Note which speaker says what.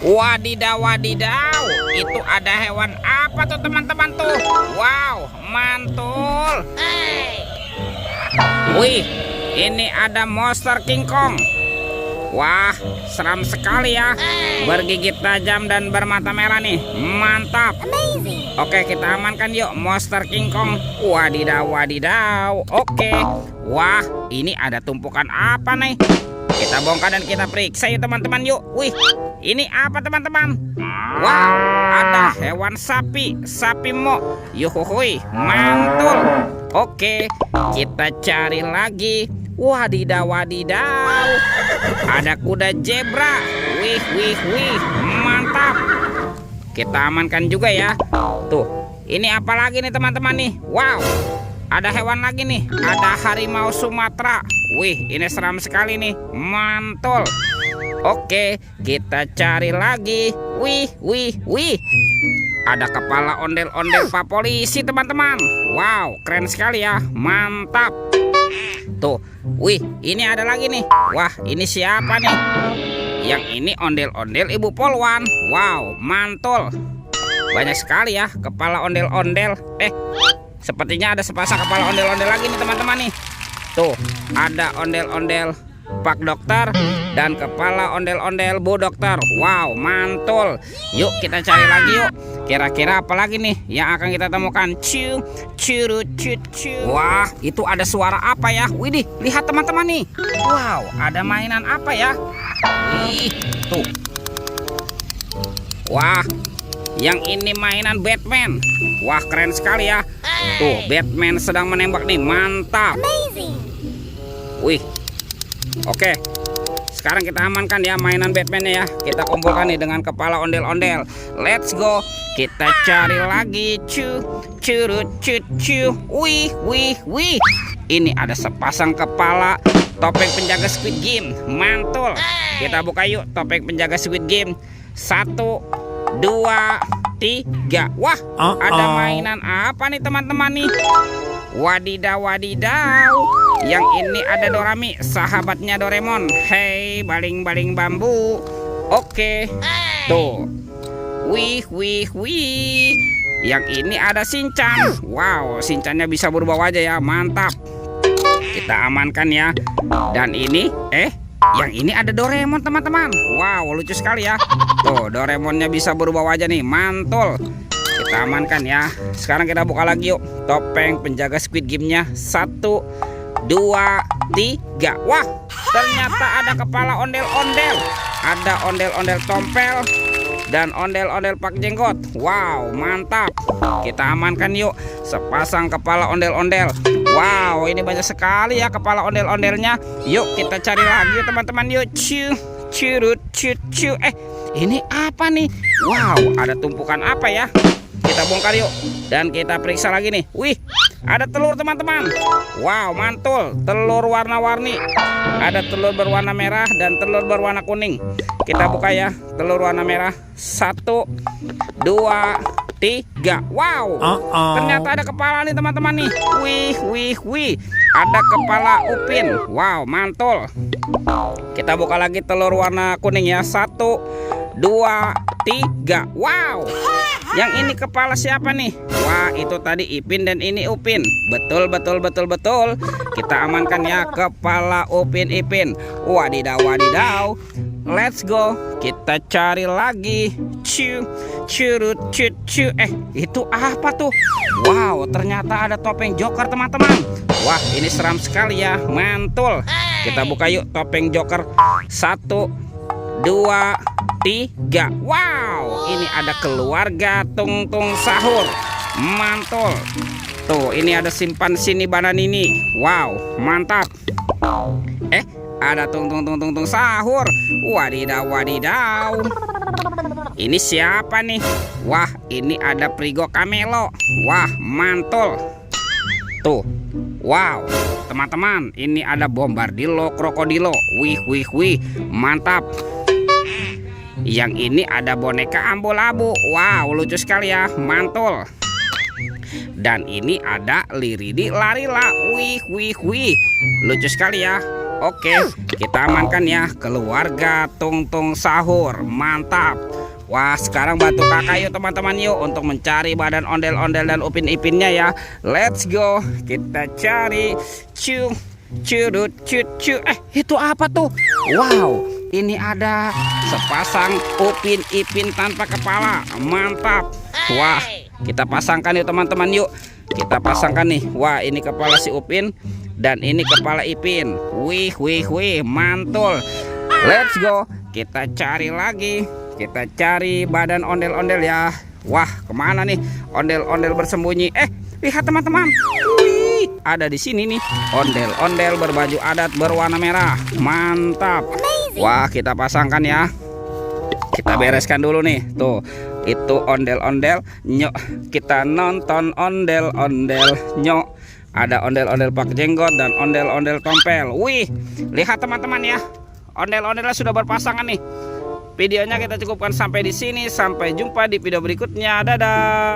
Speaker 1: Wadidaw, wadidaw. Itu ada hewan apa tuh teman-teman tuh? Wow, mantul. Wih, ini ada monster King Kong. Wah, seram sekali ya. Bergigit tajam dan bermata merah nih. Mantap. Oke, kita amankan yuk monster King Kong. Wadidaw, wadidaw. Oke. Wah, ini ada tumpukan apa nih? Kita bongkar dan kita periksa yuk teman-teman yuk. Wih, ini apa teman-teman? Wow, ada hewan sapi, sapi mo. Yuhuhui, mantul. Oke, kita cari lagi. Wadidaw, wadidaw. Ada kuda zebra. Wih, wih, wih, mantap. Kita amankan juga ya. Tuh, ini apa lagi nih teman-teman nih? Wow, ada hewan lagi nih. Ada harimau Sumatera. Wih, ini seram sekali nih. Mantul. Oke, kita cari lagi. Wih, wih, wih. Ada kepala ondel-ondel Pak Polisi teman-teman. Wow, keren sekali ya. Mantap. Tuh, wih, ini ada lagi nih. Wah, ini siapa nih? Yang ini ondel-ondel Ibu Polwan. Wow, mantul. Banyak sekali ya kepala ondel-ondel. Sepertinya ada sepasang kepala ondel-ondel lagi nih teman-teman nih. Tuh, ada ondel-ondel Pak Dokter dan kepala ondel-ondel Bu Dokter. Wow, mantul. Yuk kita cari lagi yuk. Kira-kira apa lagi nih yang akan kita temukan? Ciu, ciru, ciu, ciu. Wah, itu ada suara apa ya? Widih, lihat teman-teman nih. Wow, ada mainan apa ya? Ih, tuh. Wah, yang ini mainan Batman. Wah, keren sekali ya. Tuh, Batman sedang menembak nih. Mantap. Wih. Oke. Sekarang kita amankan ya mainan Batman-nya ya. Kita kumpulkan nih dengan kepala ondel-ondel. Let's go. Kita cari lagi. Cu, curut, cut, cu. Wih, wih, wih. Ini ada sepasang kepala topeng penjaga Squid Game. Mantul. Kita buka yuk topeng penjaga Squid Game. 1, 2, 3. Wah, ada mainan apa nih teman-teman nih? Wadidaw, wadidaw. Yang ini ada Dorami, sahabatnya Doraemon. Hei, baling-baling bambu. Oke. Tuh. Wih, wih, wih. Yang ini ada Shinchan. Wow, Shinchannya bisa berubah wajah ya. Mantap. Kita amankan ya. Dan ini, yang ini ada Doraemon teman-teman. Wow, lucu sekali ya. Tuh, Doraemonnya bisa berubah wajah nih. Mantul. Kita amankan ya. Sekarang kita buka lagi yuk topeng penjaga Squid Game-nya. 1, 2, 3. Wah, ternyata ada kepala ondel-ondel. Ada ondel-ondel tompel dan ondel-ondel Pak Jenggot. Wow, mantap. Kita amankan yuk sepasang kepala ondel-ondel. Wow, ini banyak sekali ya kepala ondel-ondelnya. Yuk kita cari lagi teman-teman yuk. Ciu, curut, cut, cu. Ini apa nih? Wow, ada tumpukan apa ya? Kita bongkar yuk dan kita periksa lagi nih. Wih, ada telur teman-teman. Wow, mantul. Telur warna-warni. Ada telur berwarna merah dan telur berwarna kuning. Kita buka ya. Telur warna merah. 1, 2, 3. Wow, ternyata ada kepala nih teman-teman nih. Wih, wih, wih. Ada kepala Upin. Wow, mantul. Kita buka lagi telur warna kuning ya. 1, 2, 3. Wow, yang ini kepala siapa nih? Wah, itu tadi Ipin dan ini Upin. Betul, betul, betul, betul. Kita amankan ya kepala Upin Ipin. Wadidaw, wadidaw. Let's go. Kita cari lagi. Ciu, curut, cut, cu. Itu apa tuh? Wow, ternyata ada topeng Joker teman-teman. Wah, ini seram sekali ya. Mantul. Kita buka yuk topeng Joker. 1, 2, 3. Wow, ini ada keluarga Tung Tung Sahur. Mantul. Tuh, ini ada simpansi Bananini. Wow, mantap. Ada Tung Tung Sahur. Wadidaw, wadidaw. Ini siapa nih? Wah, ini ada Prigo Kamelo. Wah, mantul. Tuh. Wow, teman-teman, ini ada Bombardilo Krokodilo. Wih, wih, wih. Mantap. Yang ini ada boneka Ambo-Labo. Wow, lucu sekali ya. Mantul. Dan ini ada Liridi Larila. Wih, wih, wih. Lucu sekali ya. Oke, kita amankan ya keluarga Tung Tung Sahur. Mantap. Wah, sekarang bantu kakak yuk teman-teman yuk untuk mencari badan ondel-ondel dan Upin Ipinnya ya. Let's go. Kita cari. Cu, curut, cucu. Itu apa tuh? Wow, ini ada sepasang Upin Ipin tanpa kepala. Mantap. Wah, kita pasangkan yuk teman-teman yuk. Kita pasangkan nih. Wah, ini kepala si Upin dan ini kepala Ipin. Wih, wih, wih, mantul. Let's go. Kita cari lagi. Kita cari badan ondel-ondel ya. Wah, kemana nih ondel-ondel bersembunyi? Lihat teman-teman. Wih, ada di sini nih. Ondel-ondel berbaju adat berwarna merah. Mantap. Wah, kita pasangkan ya. Kita bereskan dulu nih. Tuh, itu ondel-ondel. Nyok, kita nonton ondel-ondel. Nyok. Ada ondel-ondel pak jenggot dan ondel-ondel tompel. Wih, lihat teman-teman ya. Ondel-ondelnya sudah berpasangan nih. Videonya kita cukupkan sampai di sini. Sampai jumpa di video berikutnya. Dadah.